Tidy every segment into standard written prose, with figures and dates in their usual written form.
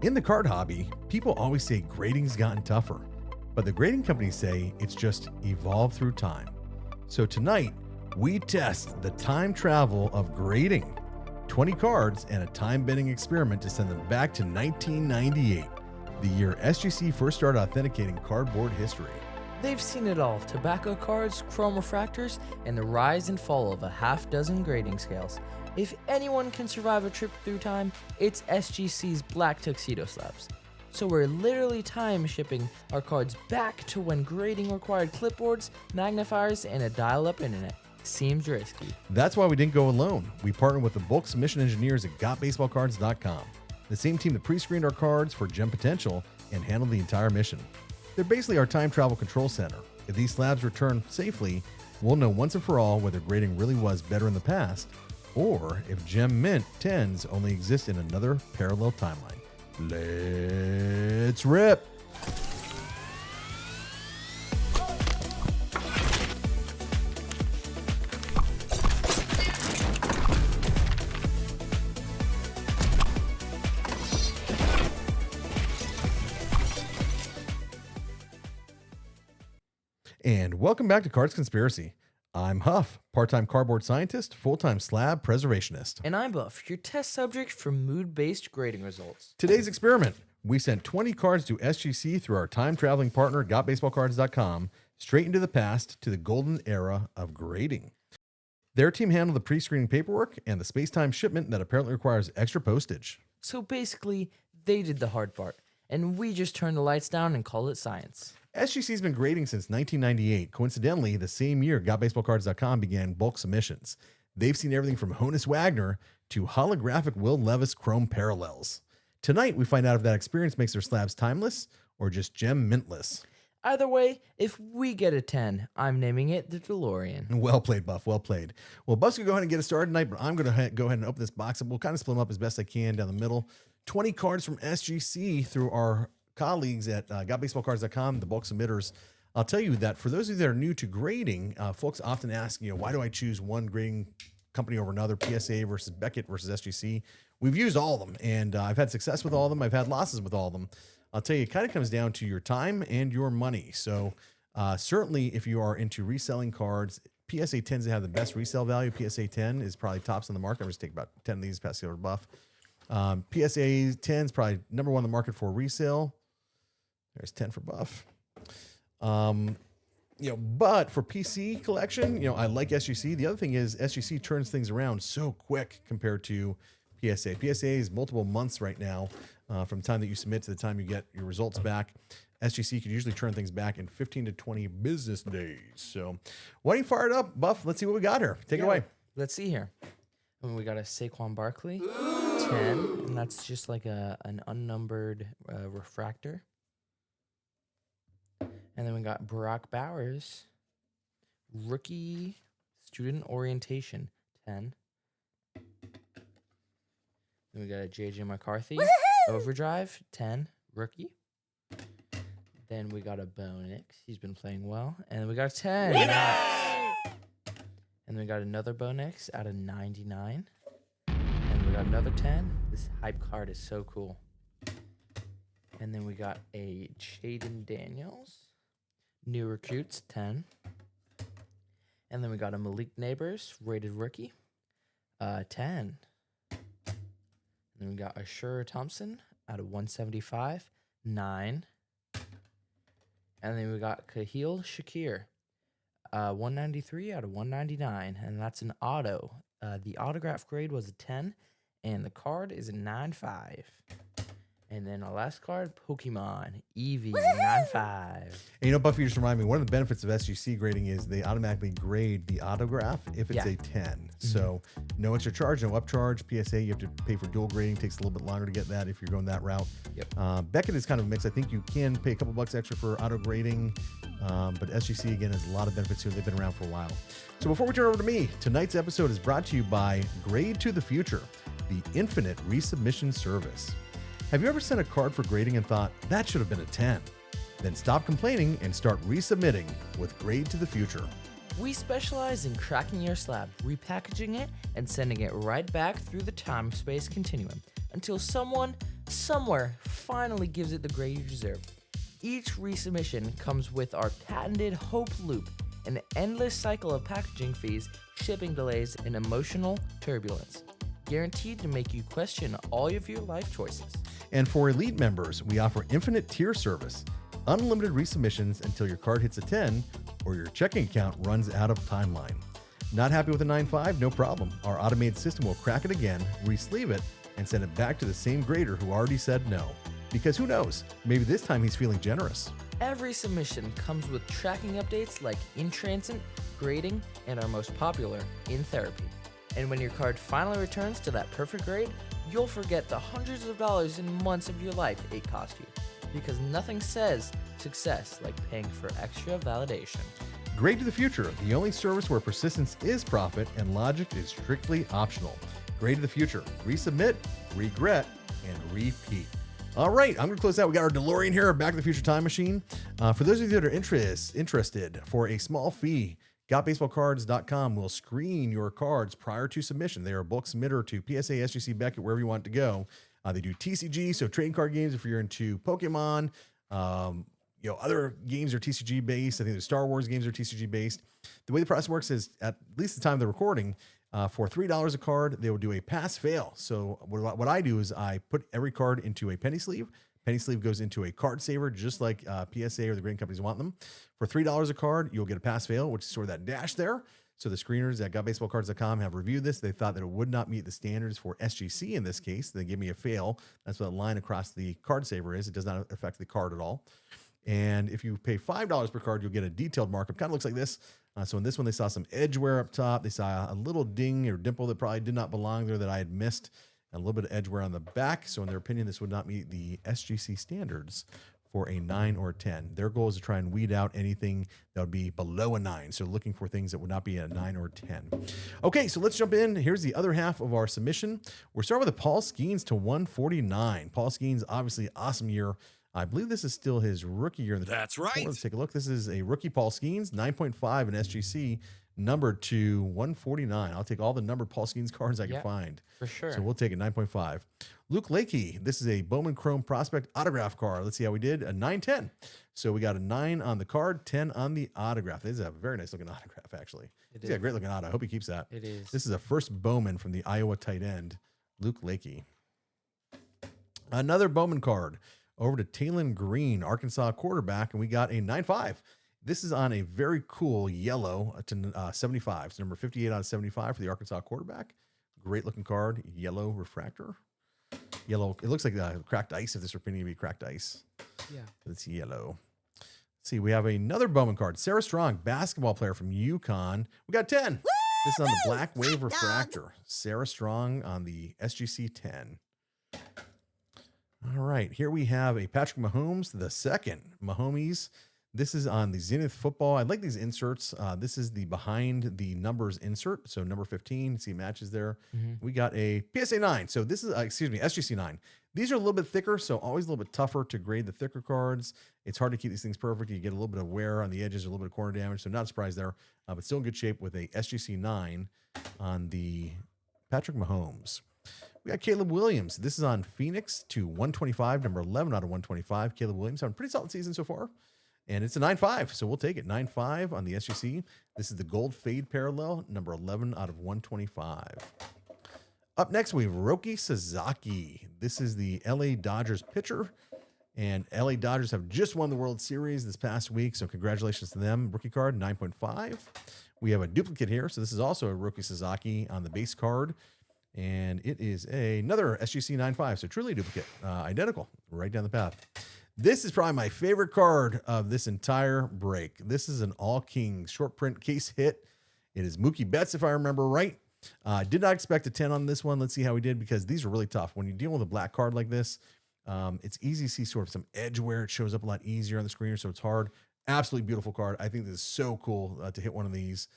In the card hobby, people always say grading's gotten tougher, but the grading companies say it's just evolved through time. So tonight, we test the time travel of grading. 20 cards and a time-bending experiment to send them back to 1998, the year SGC first started authenticating cardboard history. They've seen it all: tobacco cards, chrome refractors, and the rise and fall of a half dozen grading scales. If anyone can survive a trip through time, it's SGC's Black Tuxedo Slabs. So we're literally time shipping our cards back to when grading required clipboards, magnifiers, and a dial-up internet. Seems risky. That's why we didn't go alone. We partnered with the bulk submission engineers at GotBaseballCards.com, the same team that pre-screened our cards for gem potential and handled the entire mission. They're basically our time travel control center. If these slabs return safely, we'll know once and for all whether grading really was better in the past, or if Gem Mint 10s only exist in another parallel timeline. Let's rip! And welcome back to Cards Conspiracy. I'm Huff, part-time cardboard scientist, full-time slab preservationist. And I'm Buff, your test subject for mood-based grading results. Today's experiment, we sent 20 cards to SGC through our time-traveling partner, GotBaseballCards.com, straight into the past to the golden era of grading. Their team handled the pre-screening paperwork and the space-time shipment that apparently requires extra postage. So basically, they did the hard part, and we just turned the lights down and called it science. SGC's been grading since 1998. Coincidentally, the same year GotBaseballCards.com began bulk submissions. They've seen everything from Honus Wagner to holographic Will Levis chrome parallels. Tonight, we find out if that experience makes their slabs timeless or just gem mintless. Either way, if we get a 10, I'm naming it the DeLorean. Well played, Buff. Well played. Well, Buff's going to go ahead and get us started tonight, but I'm going to go ahead and open this box up. We'll kind of split them up as best I can down the middle. 20 cards from SGC through our colleagues at GotBaseballCards.com, the bulk submitters. I'll tell you that for those of you that are new to grading, folks often ask, why do I choose one grading company over another, PSA versus Beckett versus SGC? We've used all of them, and I've had success with all of them. I've had losses with all of them. I'll tell you, it kind of comes down to your time and your money. So certainly if you are into reselling cards, PSA tends to have the best resale value. PSA 10 is probably tops on the market. I'm just take about 10 of these, pass it over to Buff. PSA 10 is probably number one in the market for resale. There's 10 for Buff. But for PC collection, I like SGC. The other thing is SGC turns things around so quick compared to PSA. PSA is multiple months right now from the time that you submit to the time you get your results back. SGC can usually turn things back in 15 to 20 business days. So why don't you fire it up, Buff? Let's see what we got here. Take it away. Let's see here. And we got a Saquon Barkley, 10, and that's just like an unnumbered refractor. And then we got Barack Bowers, rookie student orientation, 10. Then we got a JJ McCarthy, overdrive, 10, rookie. Then we got a Bo Nix, he's been playing well. And then we got a 10, nice. And then we got another Bo Nix out of 99. And we got another 10. This hype card is so cool. And then we got a Jaden Daniels. New recruits, 10. And then we got a Malik Neighbors, rated rookie, 10. And then we got a Shure Thompson out of 175, 9. And then we got Kahil Shakir, 193 out of 199. And that's an auto. The autograph grade was a 10, and the card is a 9.5. And then our last card, Pokemon Eevee 9.5. And Buffy, just remind me, one of the benefits of SGC grading is they automatically grade the autograph if it's a 10. Mm-hmm. So no extra charge, no upcharge. PSA, you have to pay for dual grading. Takes a little bit longer to get that if you're going that route. Yep. Beckett is kind of a mix. I think you can pay a couple bucks extra for auto grading. But SGC, again, has a lot of benefits here. They've been around for a while. So before we turn over to me, tonight's episode is brought to you by Grade to the Future, the infinite resubmission service. Have you ever sent a card for grading and thought, that should have been a 10? Then stop complaining and start resubmitting with Grade to the Future. We specialize in cracking your slab, repackaging it, and sending it right back through the time-space continuum until someone, somewhere, finally gives it the grade you deserve. Each resubmission comes with our patented Hope Loop, an endless cycle of packaging fees, shipping delays, and emotional turbulence, guaranteed to make you question all of your life choices. And for elite members, we offer infinite tier service, unlimited resubmissions until your card hits a 10 or your checking account runs out of timeline. Not happy with a 9.5? No problem. Our automated system will crack it again, re-sleeve it, and send it back to the same grader who already said no. Because who knows, maybe this time he's feeling generous. Every submission comes with tracking updates like in transit, grading, and our most popular, in therapy. And when your card finally returns to that perfect grade, you'll forget the hundreds of dollars in months of your life it cost you. Because nothing says success like paying for extra validation. Grade to the future, the only service where persistence is profit and logic is strictly optional. Grade to the future, resubmit, regret, and repeat. All right, I'm going to close out. We got our DeLorean here, Back to the Future Time Machine. For those of you that are interested, for a small fee, GotBaseballCards.com will screen your cards prior to submission. They are a bulk submitter to PSA, SGC, Beckett, wherever you want it to go. They do TCG, so trading card games if you're into Pokemon. Other games are TCG based. I think the Star Wars games are TCG based. The way the process works is, at least the time of the recording, for $3 a card, they will do a pass fail. So what I do is I put every card into a penny sleeve. Penny sleeve goes into a card saver, just like PSA or the grading companies want them. For $3 a card, you'll get a pass fail, which is sort of that dash there. So the screeners at GotBaseballCards.com have reviewed this. They thought that it would not meet the standards for SGC in this case. They gave me a fail. That's what the line across the card saver is. It does not affect the card at all. And if you pay $5 per card, you'll get a detailed markup. Kind of looks like this. So in this one, they saw some edge wear up top. They saw a little ding or dimple that probably did not belong there that I had missed, and a little bit of edge wear on the back. So in their opinion, this would not meet the SGC standards for a 9 or 10. Their goal is to try and weed out anything that would be below a 9. So looking for things that would not be a 9 or 10. Okay, so let's jump in. Here's the other half of our submission. We're starting with the Paul Skeens to 149. Paul Skeens, obviously awesome year. I believe this is still his rookie year. That's right. Let's take a look. This is a rookie Paul Skeens, 9.5 in SGC, numbered to 149. I'll take all the numbered Paul Skeens cards I can find. For sure. So we'll take it, 9.5. Luke Lakey, this is a Bowman Chrome Prospect autograph card. Let's see how we did. A 9-10. So we got a 9 on the card, 10 on the autograph. This is a very nice looking autograph, actually. He's got a great looking auto. I hope he keeps that. It is. This is a first Bowman from the Iowa tight end, Luke Lakey. Another Bowman card. Over to Talon Green, Arkansas quarterback, and we got a 9.5. This is on a very cool yellow to 75. It's number 58 out of 75 for the Arkansas quarterback. Great looking card, yellow refractor. Yellow, it looks like cracked ice if this were painting to be cracked ice. Yeah. It's yellow. Let's see, we have another Bowman card. Sarah Strong, basketball player from UConn. We got 10. Woo! This is on the Black Wave refractor. Sarah Strong on the SGC 10. All right, here we have a Patrick Mahomes, the second Mahomes. This is on the Zenith football. I like these inserts. This is the behind the numbers insert. So number 15, see matches there. We got a PSA 9. So this is, SGC 9. These are a little bit thicker, so always a little bit tougher to grade the thicker cards. It's hard to keep these things perfect. You get a little bit of wear on the edges, a little bit of corner damage. So not a surprise there, but still in good shape with a SGC 9 on the Patrick Mahomes. We got Caleb Williams. This is on Phoenix to 125, number 11 out of 125. Caleb Williams having a pretty solid season so far. And it's a 9.5, so we'll take it. 9.5 on the SGC. This is the gold fade parallel, number 11 out of 125. Up next, we have Roki Sasaki. This is the LA Dodgers pitcher. And LA Dodgers have just won the World Series this past week, so congratulations to them. Rookie card, 9.5. We have a duplicate here, so this is also a Roki Sasaki on the base card. And it is another SGC 9.5, so truly duplicate, identical, right down the path. This is probably my favorite card of this entire break. This is an All Kings short print case hit. It is Mookie Betts, if I remember right. Did not expect a 10 on this one. Let's see how we did, because these are really tough. When you deal with a black card like this, it's easy to see sort of some edge wear. It shows up a lot easier on the screener, so it's hard. Absolutely beautiful card. I think this is so cool to hit one of these.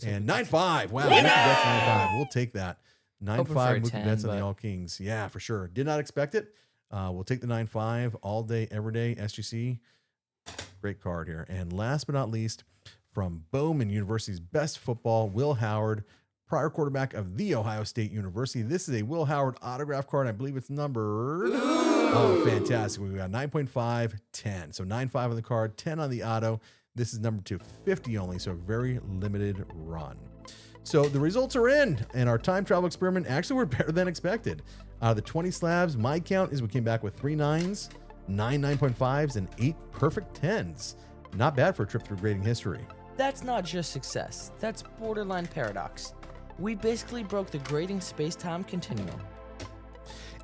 And 9.5. Wow, Mookie Betts 9.5. We'll take that. 9.5 Mookie Betts on the All Kings. Yeah, for sure. Did not expect it. We'll take the 9.5 all day, every day. SGC. Great card here. And last but not least, from Bowman University's best football, Will Howard, prior quarterback of The Ohio State University. This is a Will Howard autograph card. I believe it's numbered Oh, fantastic. We got 9.5, 10. So 9.5 on the card, 10 on the auto. This is number 250 only, so a very limited run. So the results are in, and our time travel experiment actually were better than expected. Out of the 20 slabs, my count is we came back with 3 9s, 9 9.5s, and 8 perfect 10s. Not bad for a trip through grading history. That's not just success, that's borderline paradox. We basically broke the grading space-time continuum.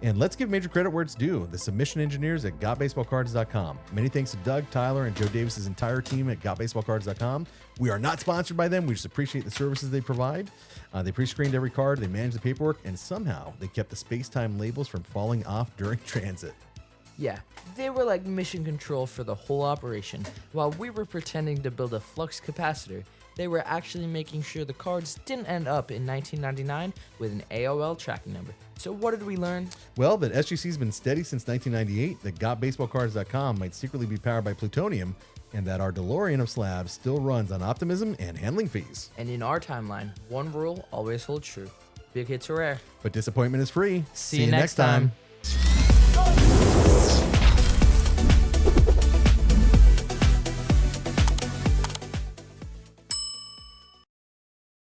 And let's give major credit where it's due. The submission engineers at GotBaseballCards.com. Many thanks to Doug, Tyler, and Joe Davis's entire team at GotBaseballCards.com. We are not sponsored by them. We just appreciate the services they provide. They pre-screened every card, they managed the paperwork, and somehow they kept the space-time labels from falling off during transit. Yeah, they were like mission control for the whole operation. While we were pretending to build a flux capacitor, they were actually making sure the cards didn't end up in 1999 with an AOL tracking number. So what did we learn? Well, that SGC's been steady since 1998, that GotBaseballCards.com might secretly be powered by plutonium, and that our DeLorean of slabs still runs on optimism and handling fees. And in our timeline, one rule always holds true. Big hits are rare. But disappointment is free. See you next time.